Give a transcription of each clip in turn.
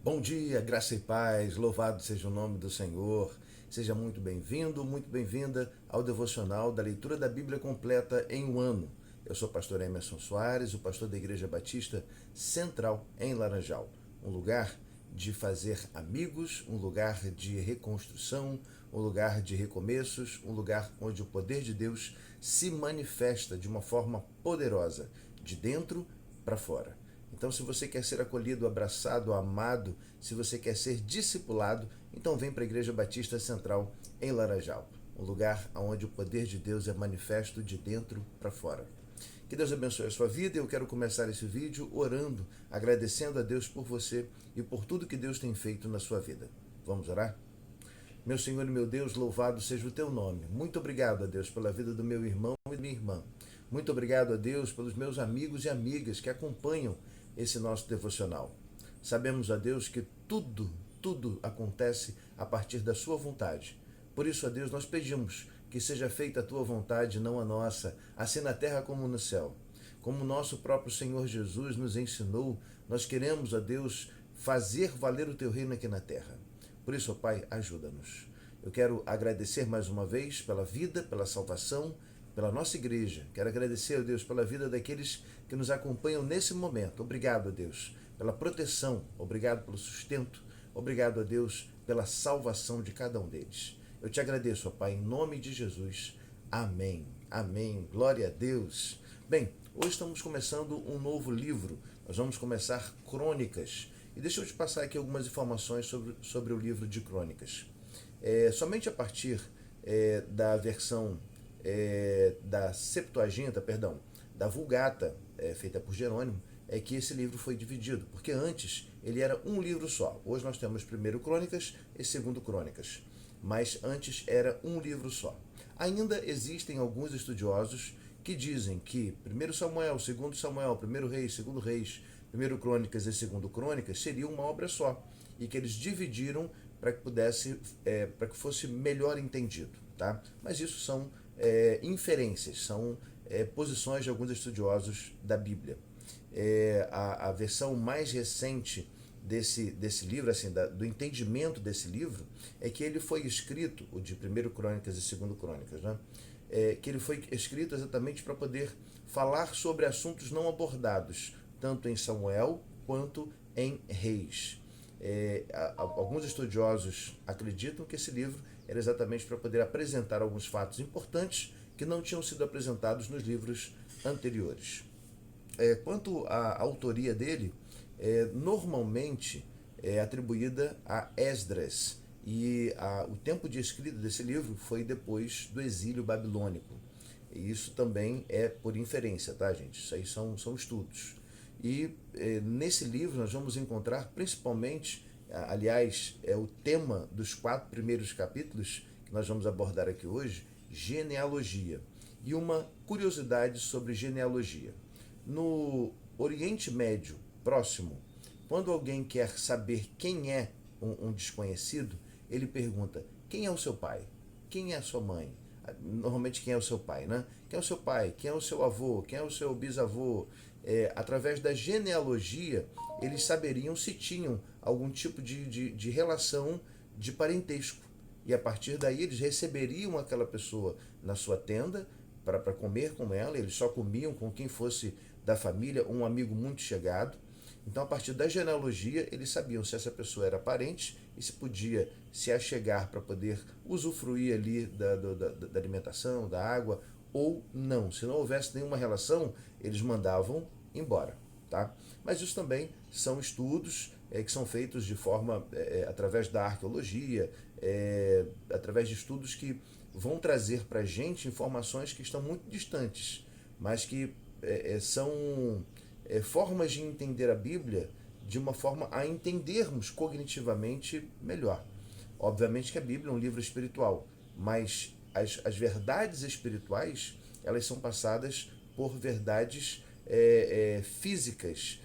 Bom dia, graça e paz, louvado seja o nome do Senhor. Seja muito bem-vindo, muito bem-vinda ao devocional da leitura da Bíblia completa em um ano. Eu sou o pastor Emerson Soares, o pastor da Igreja Batista Central em Laranjal. Um lugar de fazer amigos, um lugar de reconstrução, um lugar de recomeços, um lugar onde o poder de Deus se manifesta de uma forma poderosa, de dentro para fora. Então, se você quer ser acolhido, abraçado, amado, se você quer ser discipulado, então vem para a Igreja Batista Central em Laranjal, um lugar onde o poder de Deus é manifesto de dentro para fora. Que Deus abençoe a sua vida. Eu quero começar esse vídeo orando, agradecendo a Deus por você e por tudo que Deus tem feito na sua vida. Vamos orar? Meu Senhor e meu Deus, louvado seja o teu nome. Muito obrigado, a Deus, pela vida do meu irmão e minha irmã. Muito obrigado, a Deus, pelos meus amigos e amigas que acompanham esse nosso devocional. Sabemos, a Deus, que tudo acontece a partir da sua vontade. Por isso, a Deus, nós pedimos que seja feita a tua vontade, não a nossa, assim na terra como no céu. Como o nosso próprio Senhor Jesus nos ensinou, nós queremos, a Deus, fazer valer o teu reino aqui na terra. Por isso, ó Pai, ajuda-nos. Eu quero agradecer mais uma vez pela vida, pela salvação, pela nossa igreja. Quero agradecer, ó Deus, pela vida daqueles que nos acompanham nesse momento. Obrigado, ó Deus, pela proteção. Obrigado pelo sustento. Obrigado, ó Deus, pela salvação de cada um deles. Eu te agradeço, ó Pai, em nome de Jesus. Amém. Amém. Glória a Deus. Bem, hoje estamos começando um novo livro. Nós vamos começar Crônicas. E deixa eu te passar aqui algumas informações sobre o livro de Crônicas. Somente a partir da versão da Septuaginta, da Vulgata, feita por Jerônimo, é que esse livro foi dividido, porque antes ele era um livro só. Hoje nós temos primeiro Crônicas e segundo Crônicas, mas antes era um livro só. Ainda existem alguns estudiosos que dizem que primeiro Samuel, segundo Samuel, primeiro Reis, segundo Reis, primeiro Crônicas e segundo Crônicas seria uma obra só, e que eles dividiram para que para que fosse melhor entendido, tá? Mas isso são inferências, são posições de alguns estudiosos da Bíblia. A versão mais recente desse livro, assim, do entendimento desse livro, é que ele foi escrito, o de primeiro Crônicas e segundo Crônicas, né? Que ele foi escrito exatamente para poder falar sobre assuntos não abordados, tanto em Samuel quanto em Reis. Alguns estudiosos acreditam que esse livro era exatamente para poder apresentar alguns fatos importantes que não tinham sido apresentados nos livros anteriores. Quanto à autoria dele, normalmente é atribuída a Esdras, e o tempo de escrita desse livro foi depois do exílio babilônico. E isso também é por inferência, tá, gente? Isso aí são estudos. E nesse livro nós vamos encontrar principalmente, aliás, é o tema dos 4 primeiros capítulos que nós vamos abordar aqui hoje, genealogia. E uma curiosidade sobre genealogia. No Oriente Médio Próximo, quando alguém quer saber quem é um desconhecido, ele pergunta: quem é o seu pai? Quem é a sua mãe? Normalmente, quem é o seu pai, né? Quem é o seu pai? Quem é o seu avô? Quem é o seu bisavô? Através da genealogia, eles saberiam se tinham algum tipo de relação de parentesco. E a partir daí, eles receberiam aquela pessoa na sua tenda para comer com ela. Eles só comiam com quem fosse da família, um amigo muito chegado. Então, a partir da genealogia, eles sabiam se essa pessoa era parente e se podia se achegar para poder usufruir ali da alimentação, da água, ou não. Se não houvesse nenhuma relação, eles mandavam embora, tá? Mas isso também são estudos que são feitos de forma, através da arqueologia, através de estudos que vão trazer para a gente informações que estão muito distantes, mas que são formas de entender a Bíblia de uma forma a entendermos cognitivamente melhor. Obviamente que a Bíblia é um livro espiritual, mas as verdades espirituais, elas são passadas por verdades físicas,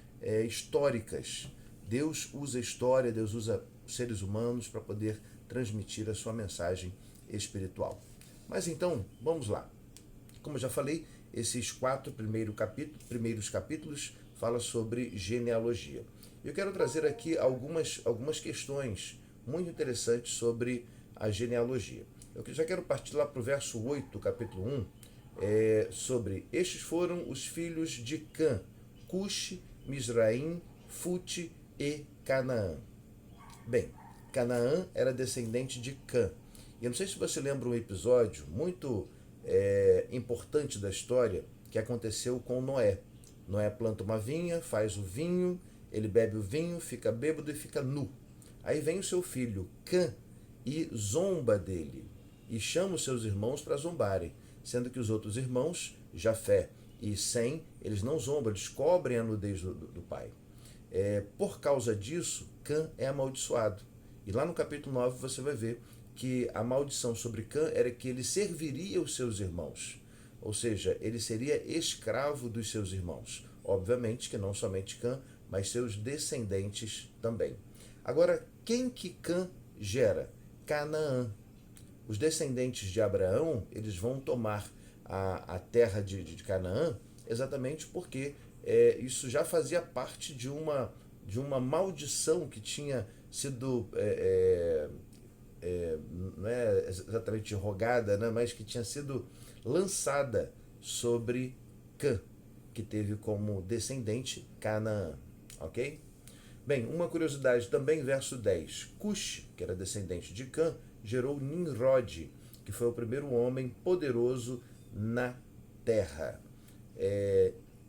históricas. Deus usa a história, Deus usa seres humanos para poder transmitir a sua mensagem espiritual. Mas então, vamos lá. Como eu já falei, esses 4 primeiros capítulos falam sobre genealogia. Eu quero trazer aqui algumas questões muito interessantes sobre a genealogia. Eu já quero partir lá para o verso 8 do capítulo 1, sobre estes foram os filhos de Cã, Cuxi, Misraim, Fute e Canaã. Bem, Canaã era descendente de Cã. E eu não sei se você lembra um episódio muito importante da história que aconteceu com Noé. Noé planta uma vinha, faz o vinho, ele bebe o vinho, fica bêbado e fica nu. Aí vem o seu filho Cã e zomba dele e chama os seus irmãos para zombarem, sendo que os outros irmãos, Jafé e Sem, eles não zombam, eles cobrem a nudez do pai. Por causa disso, Cã é amaldiçoado. E lá no capítulo 9 você vai ver que a maldição sobre Cã era que ele serviria os seus irmãos. Ou seja, ele seria escravo dos seus irmãos. Obviamente que não somente Cã, mas seus descendentes também. Agora, quem que Cã gera? Canaã. Os descendentes de Abraão, eles vão tomar a terra de Canaã exatamente porque isso já fazia parte de uma maldição que tinha sido não é exatamente rogada, né, mas que tinha sido lançada sobre Cã, que teve como descendente Canaã, ok? Bem, uma curiosidade também, verso 10. Cush, que era descendente de Cã, gerou Nimrod, que foi o primeiro homem poderoso na terra.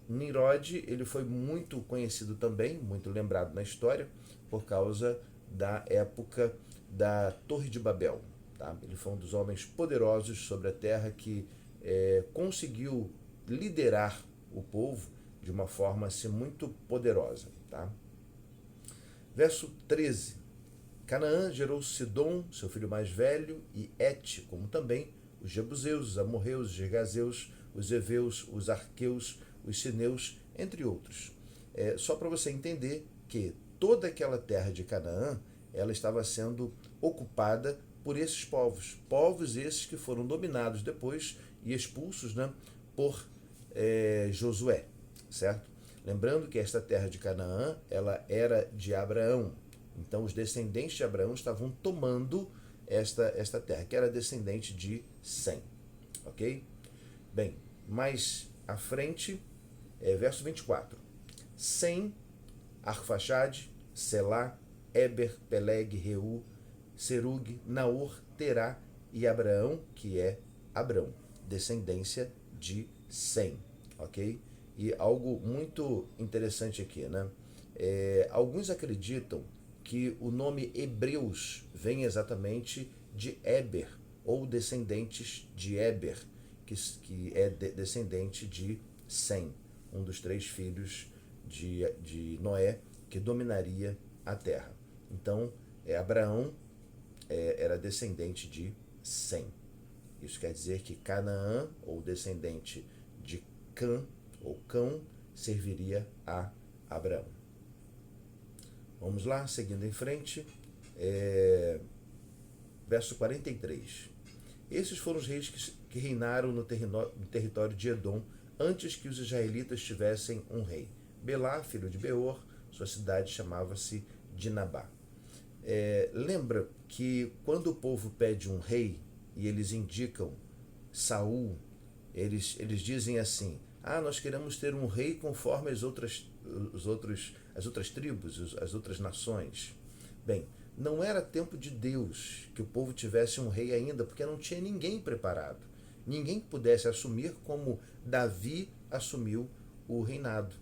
Nimrod, ele foi muito conhecido também, muito lembrado na história, por causa da época da Torre de Babel. Tá? Ele foi um dos homens poderosos sobre a terra que conseguiu liderar o povo de uma forma assim, muito poderosa. Tá? Verso 13. Canaã gerou Sidom, seu filho mais velho, e Et, como também os Jebuseus, os Amorreus, os Gergazeus, os Eveus, os Arqueus, os Sineus, entre outros. Só para você entender que toda aquela terra de Canaã, ela estava sendo ocupada por esses povos. Povos esses que foram dominados depois e expulsos, né, por Josué, certo? Lembrando que esta terra de Canaã, ela era de Abraão. Então os descendentes de Abraão estavam tomando esta terra, que era descendente de Sem. Ok? Bem, mais à frente, verso 24. Sem, Arfaxade, Selá, Eber, Peleg, Reu, Serug, Naor, Terá e Abraão, que é Abrão, descendência de Sem. Ok? E algo muito interessante aqui, né? Alguns acreditam que o nome Hebreus vem exatamente de Eber, ou descendentes de Eber, que é descendente de Sem, um dos 3 filhos de Noé, que dominaria a terra. Então, Abraão era descendente de Sem. Isso quer dizer que Canaã, ou descendente de Cã, ou Cão, serviria a Abraão. Vamos lá, seguindo em frente. Verso 43. Esses foram os reis que reinaram no território de Edom antes que os israelitas tivessem um rei. Belá, filho de Beor, sua cidade chamava-se Dinabá. Lembra que quando o povo pede um rei e eles indicam Saul, eles dizem assim: nós queremos ter um rei conforme as outras tribos, as outras nações. Bem, não era tempo de Deus que o povo tivesse um rei ainda, porque não tinha ninguém preparado. Ninguém que pudesse assumir como Davi assumiu o reinado.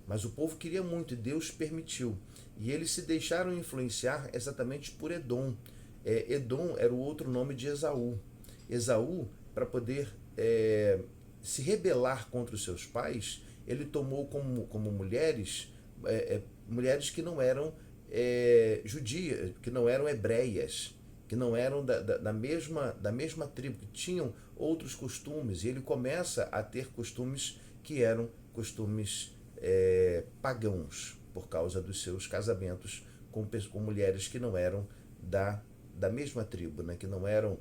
Mas o povo queria muito e Deus permitiu. E eles se deixaram influenciar exatamente por Edom. Edom era o outro nome de Esaú. Esaú, para poder se rebelar contra os seus pais, ele tomou como mulheres mulheres que não eram judias, que não eram hebreias, que não eram da mesma tribo, que tinham outros costumes, e ele começa a ter costumes que eram costumes pagãos, por causa dos seus casamentos com mulheres que não eram da mesma tribo, né, que não eram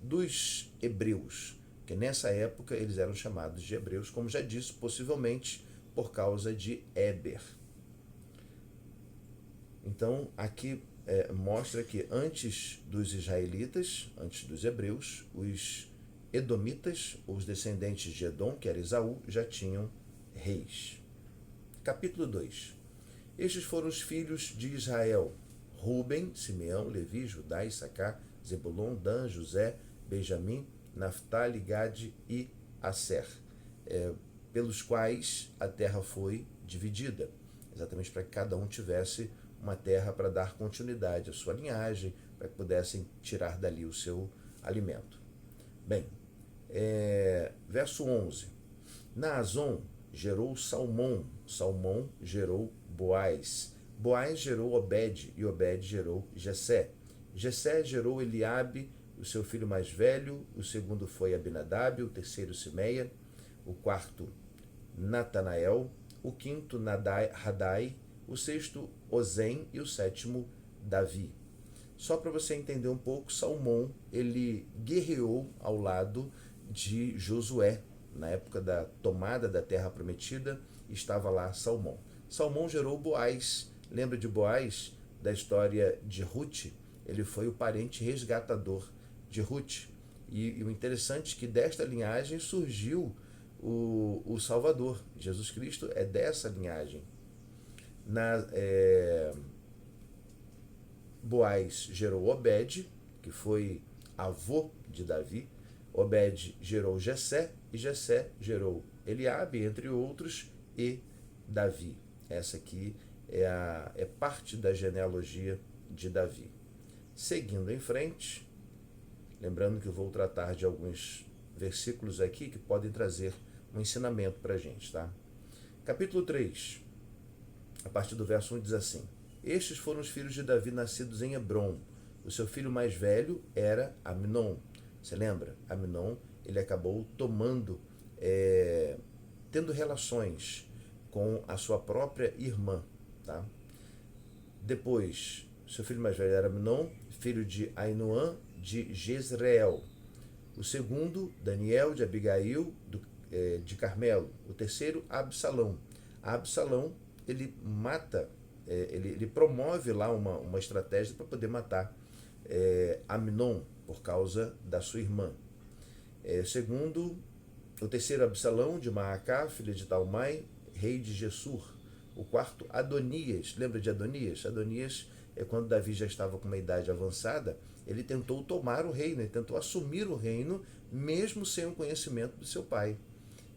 dos hebreus, que nessa época eles eram chamados de hebreus, como já disse, possivelmente por causa de Eber. Então, aqui mostra que antes dos israelitas, antes dos hebreus, os edomitas, os descendentes de Edom, que era Esaú, já tinham reis. Capítulo 2. Estes foram os filhos de Israel: Ruben, Simeão, Levi, Judá, Issacar, Zebulon, Dan, José, Benjamim, Naftali, Gade e Asser, pelos quais a terra foi dividida, exatamente para que cada um tivesse uma terra para dar continuidade à sua linhagem, para que pudessem tirar dali o seu alimento. Bem, verso 11. Naazon gerou Salmão, Salmão gerou Boaz, Boaz gerou Obed, e Obed gerou Jessé. Jessé gerou Eliabe, o seu filho mais velho, o segundo foi Abinadab, o terceiro Simeia, o quarto Natanael, o quinto Radai, o sexto Ozem e o sétimo Davi. Só para você entender um pouco, Salmão, ele guerreou ao lado de Josué. Na época da tomada da terra prometida, estava lá Salmão. Salmão gerou Boaz. Lembra de Boaz, da história de Ruth? Ele foi o parente resgatador de Ruth. E o interessante é que desta linhagem surgiu o Salvador. Jesus Cristo é dessa linhagem. Boaz gerou Obed, que foi avô de Davi. Obed gerou Jessé, e Jessé gerou Eliabe, entre outros, e Davi. Essa aqui é parte da genealogia de Davi. Seguindo em frente, lembrando que eu vou tratar de alguns versículos aqui que podem trazer um ensinamento para a gente, tá? Capítulo 3, a partir do verso 1 diz assim: Estes foram os filhos de Davi nascidos em Hebrom. O seu filho mais velho era Amnon. Você lembra? Amnon, ele acabou tendo relações com a sua própria irmã, tá? Depois, seu filho mais velho era Amnon, filho de Ainoã de Jezreel. O segundo, Daniel de Abigail de Carmelo. O terceiro, Absalão. Absalão, ele mata, ele promove lá uma estratégia para poder matar Amnon por causa da sua irmã. O terceiro, Absalão de Maacá, filho de Talmai, rei de Gessur. O quarto, Adonias. Lembra de Adonias? Adonias quando Davi já estava com uma idade avançada, ele tentou tomar o reino, ele tentou assumir o reino, mesmo sem o conhecimento do seu pai.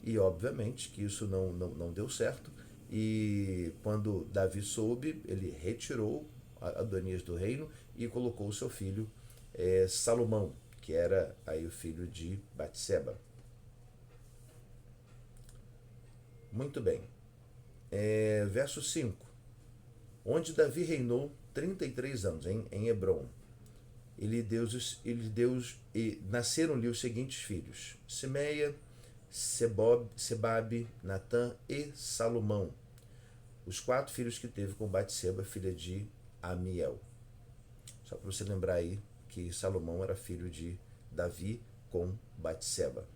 E, obviamente, que isso não deu certo. E quando Davi soube, ele retirou Adonias do reino e colocou o seu filho Salomão, que era aí o filho de Batseba. Muito bem. Verso 5. Onde Davi reinou 33 anos, em Hebrom. Nasceram-lhe os seguintes filhos: Simeia, Sebabe, Natã e Salomão. Os 4 filhos que teve com Batseba, filha de Amiel. Só para você lembrar aí que Salomão era filho de Davi com Batseba.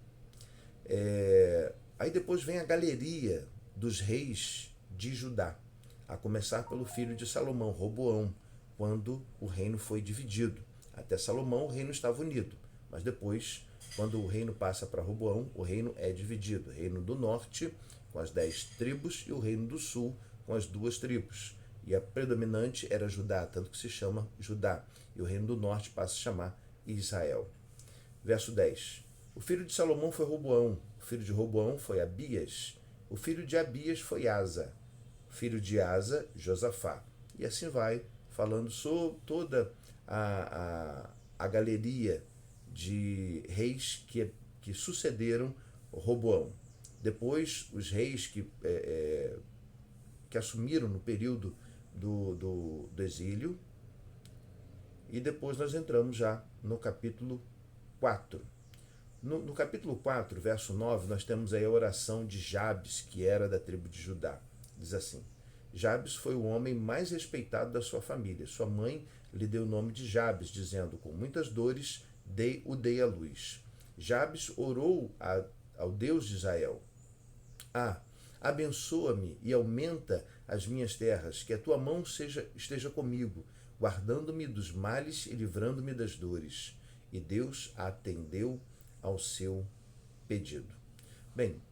Aí depois vem a galeria dos reis de Judá, a começar pelo filho de Salomão, Roboão, quando o reino foi dividido. Até Salomão o reino estava unido, mas depois, quando o reino passa para Roboão, o reino é dividido. O reino do norte com as 10 tribos e o reino do sul com as 2 tribos. E a predominante era Judá, tanto que se chama Judá. E o reino do norte passa a se chamar Israel. Verso 10. O filho de Salomão foi Roboão. O filho de Roboão foi Abias. O filho de Abias foi Asa. O filho de Asa, Josafá. E assim vai, falando sobre toda a galeria de reis que sucederam Roboão. Depois, os reis que assumiram no período do exílio. E depois nós entramos já no capítulo 4. No capítulo 4, verso 9, nós temos aí a oração de Jabes, que era da tribo de Judá. Diz assim: Jabes foi o homem mais respeitado da sua família. Sua mãe lhe deu o nome de Jabes, dizendo: com muitas dores o dei à luz. Jabes orou ao Deus de Israel. Abençoa-me e aumenta as minhas terras, que a tua mão esteja comigo, guardando-me dos males e livrando-me das dores. E Deus atendeu ao seu pedido. Bem,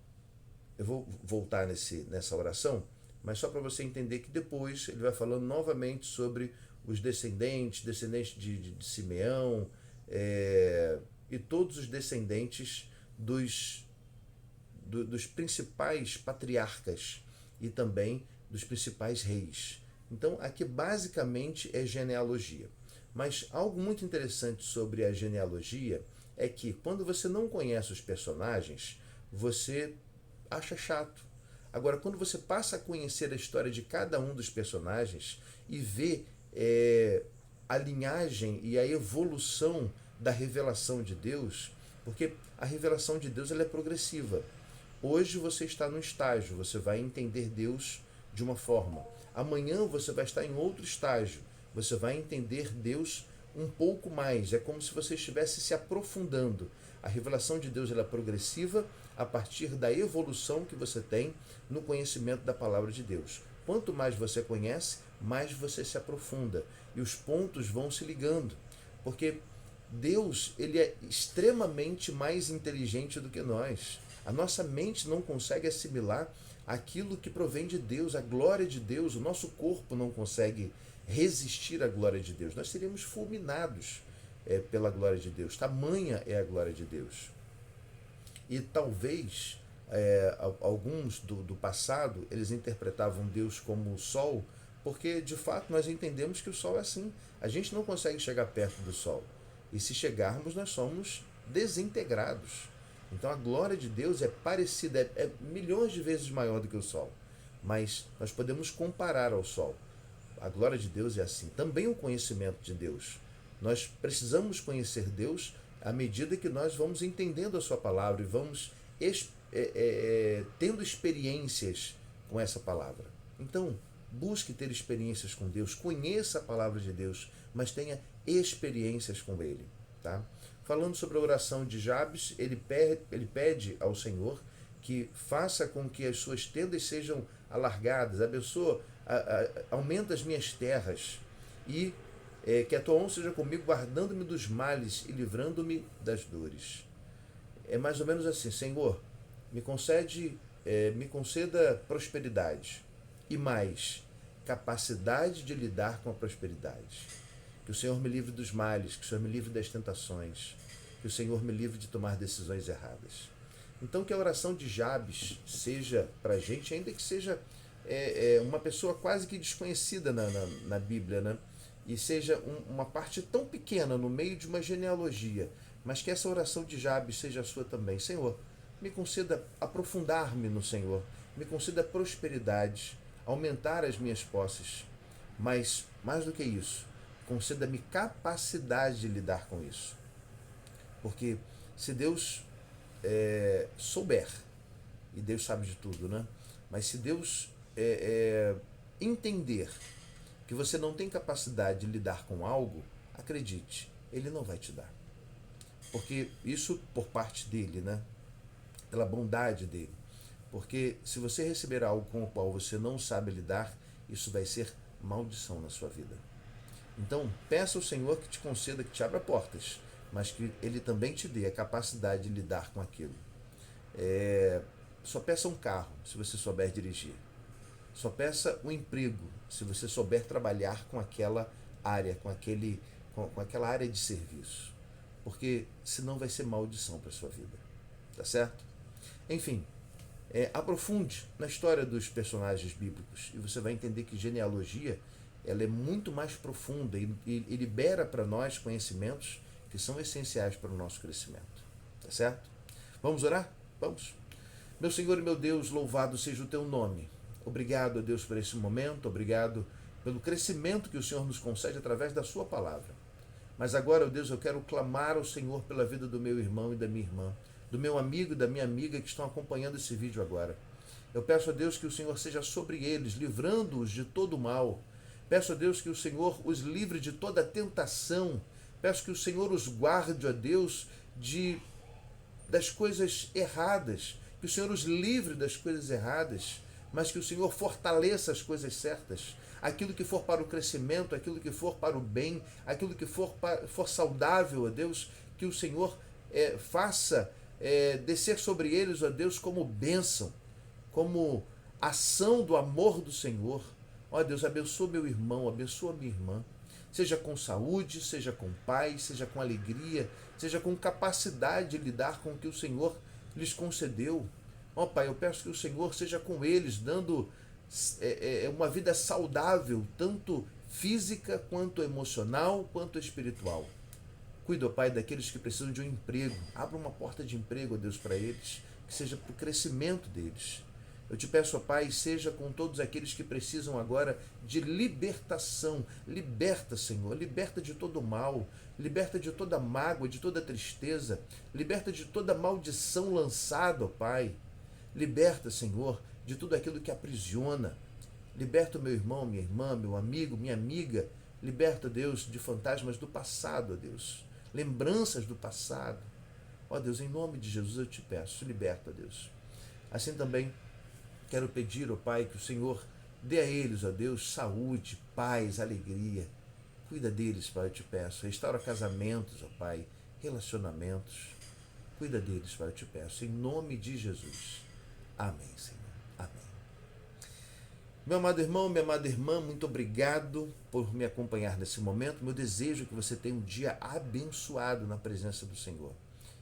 eu vou voltar nessa oração, mas só para você entender que depois ele vai falando novamente sobre os descendentes de Simeão, e todos os descendentes dos principais patriarcas e também dos principais reis. Então, aqui basicamente é genealogia. Mas algo muito interessante sobre a genealogia é que quando você não conhece os personagens, você acha chato. Agora, quando você passa a conhecer a história de cada um dos personagens e vê a linhagem e a evolução da revelação de Deus, porque a revelação de Deus ela é progressiva. Hoje você está num estágio, você vai entender Deus de uma forma. Amanhã você vai estar em outro estágio, você vai entender Deus um pouco mais. É como se você estivesse se aprofundando. A revelação de Deus ela é progressiva a partir da evolução que você tem no conhecimento da palavra de Deus. Quanto mais você conhece, mais você se aprofunda e os pontos vão se ligando, porque Deus ele é extremamente mais inteligente do que nós. A nossa mente não consegue assimilar aquilo que provém de Deus, a glória de Deus. O nosso corpo não consegue resistir à glória de Deus. Nós seríamos fulminados pela glória de Deus. Tamanha é a glória de Deus. E talvez alguns do passado, eles interpretavam Deus como o sol, porque de fato nós entendemos que o sol é assim. A gente não consegue chegar perto do sol. E se chegarmos, nós somos desintegrados. Então a glória de Deus é parecida, é milhões de vezes maior do que o sol. Mas nós podemos comparar ao sol. A glória de Deus é assim. Também o conhecimento de Deus. Nós precisamos conhecer Deus à medida que nós vamos entendendo a sua palavra e vamos tendo experiências com essa palavra. Então, busque ter experiências com Deus, conheça a palavra de Deus, mas tenha experiências com Ele. Tá? Falando sobre a oração de Jabes, ele pede ao Senhor que faça com que as suas tendas sejam alargadas, abençoa, aumenta as minhas terras e que a tua mão seja comigo, guardando-me dos males e livrando-me das dores. É mais ou menos assim: Senhor, me conceda prosperidade e mais capacidade de lidar com a prosperidade. Que o Senhor me livre dos males, que o Senhor me livre das tentações, que o Senhor me livre de tomar decisões erradas. Então que a oração de Jabes seja para a gente, ainda que seja uma pessoa quase que desconhecida na Bíblia, né? E seja uma parte tão pequena no meio de uma genealogia, mas que essa oração de Jabes seja a sua também. Senhor, me conceda aprofundar-me no Senhor, me conceda prosperidade, aumentar as minhas posses, mas mais do que isso, conceda-me capacidade de lidar com isso. Porque se Deus souber, e Deus sabe de tudo, né? Mas se Deus entender que você não tem capacidade de lidar com algo, acredite, Ele não vai te dar. Porque isso por parte dele, né? Pela bondade dele. Porque se você receber algo com o qual você não sabe lidar, isso vai ser maldição na sua vida. Então, peça ao Senhor que te conceda, que te abra portas, mas que Ele também te dê a capacidade de lidar com aquilo. Só peça um carro, se você souber dirigir. Só peça um emprego, se você souber trabalhar com aquela área, com aquela área de serviço. Porque senão vai ser maldição para a sua vida. Tá certo? Enfim, aprofunde na história dos personagens bíblicos e você vai entender que genealogia ela é muito mais profunda e libera para nós conhecimentos que são essenciais para o nosso crescimento. Tá certo? Vamos orar? Vamos. Meu Senhor e meu Deus, louvado seja o teu nome. Obrigado, a Deus, por esse momento. Obrigado pelo crescimento que o Senhor nos concede através da sua palavra. Mas agora, ó Deus, eu quero clamar ao Senhor pela vida do meu irmão e da minha irmã, do meu amigo e da minha amiga que estão acompanhando esse vídeo agora. Eu peço a Deus que o Senhor seja sobre eles, livrando-os de todo o mal. Peço a Deus que o Senhor os livre de toda tentação. Peço que o Senhor os guarde, ó Deus, das coisas erradas que o Senhor os livre das coisas erradas, mas que o Senhor fortaleça as coisas certas, aquilo que for para o crescimento, aquilo que for para o bem, aquilo que for saudável, ó Deus, que o Senhor faça descer sobre eles, ó Deus, como bênção, como ação do amor do Senhor. Ó Deus, abençoa meu irmão, abençoa minha irmã, seja com saúde, seja com paz, seja com alegria, seja com capacidade de lidar com o que o Senhor lhes concedeu. Ó Pai, eu peço que o Senhor seja com eles, dando uma vida saudável, tanto física, quanto emocional, quanto espiritual. Cuida, ó Pai, daqueles que precisam de um emprego. Abra uma porta de emprego, ó Deus, para eles, que seja para o crescimento deles. Eu te peço, ó Pai, seja com todos aqueles que precisam agora de libertação. Liberta, Senhor, liberta de todo mal, liberta de toda mágoa, de toda tristeza, liberta de toda maldição lançada, ó Pai. Liberta, Senhor, de tudo aquilo que aprisiona. Liberta o meu irmão, minha irmã, meu amigo, minha amiga. Liberta, Deus, de fantasmas do passado, ó Deus. Lembranças do passado. Ó Deus, em nome de Jesus eu te peço, liberta, ó Deus. Assim também quero pedir, ó Pai, que o Senhor dê a eles, ó Deus, saúde, paz, alegria. Cuida deles, Pai, eu te peço. Restaura casamentos, ó Pai, relacionamentos. Cuida deles, Pai, eu te peço. Em nome de Jesus. Amém, Senhor. Amém. Meu amado irmão, minha amada irmã, muito obrigado por me acompanhar nesse momento. Meu desejo é que você tenha um dia abençoado na presença do Senhor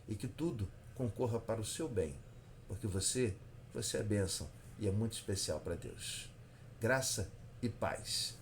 e que tudo concorra para o seu bem, porque você é bênção e é muito especial para Deus. Graça e paz.